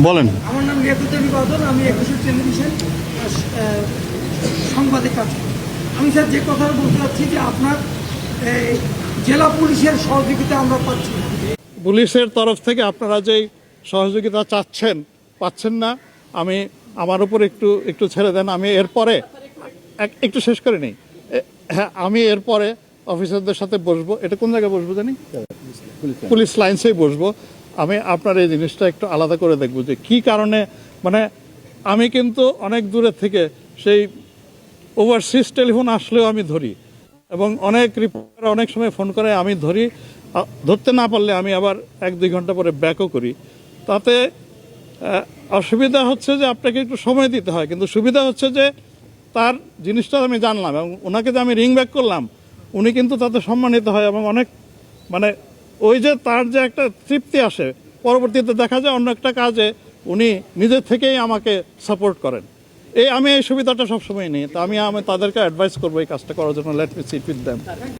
বলেন। আমার নাম রিয়াকুদ্দিন বাদল, আমি একুশের টেলিভিশন সংবাদে কাজ করি। আমি স্যার যে কথা বলতে চাচ্ছি যে আপনার জেলা পুলিশের সহযোগিতা আমরা পাচ্ছি না। পুলিশের তরফ থেকে আপনারা যেই সহযোগিতা চাচ্ছেন পাচ্ছেন না, আমি আমার উপর একটু ছেড়ে দেন। আমি এরপরে একটু শেষ করে নিই। হ্যাঁ, আমি এরপরে অফিসারদের সাথে বসবো। এটা কোন জায়গায় বসবো জানি, পুলিশ লাইন্সেই বসবো। আমি আপনার এই জিনিসটা একটু আলাদা করে দেখবো যে কী কারণে, মানে আমি কিন্তু অনেক দূরের থেকে সেই ওভারসিজ টেলিফোন আসলেও আমি ধরি, এবং অনেক রিপোর্টার অনেক সময় ফোন করে, আমি ধরি। ধরতে না পারলে আমি আবার 1-2 ঘন্টা পরে ব্যাকও করি। তাতে অসুবিধা হচ্ছে যে আপনাকে একটু সময় দিতে হয়, কিন্তু সুবিধা হচ্ছে যে তার জিনিসটা আমি জানলাম, এবং ওনাকে যে আমি রিং ব্যাক করলাম, উনি কিন্তু তাতে সম্মানিত হয়, এবং অনেক মানে ওই যে তার যে একটা তৃপ্তি আসে, পরবর্তীতে দেখা যায় অন্য একটা কাজে উনি নিজের থেকেই আমাকে সাপোর্ট করেন। আমি এই সুবিধাটা সবসময় নিই। তো আমি তাদেরকে অ্যাডভাইস করবো এই কাজটা করার জন্য। Let me sit with them.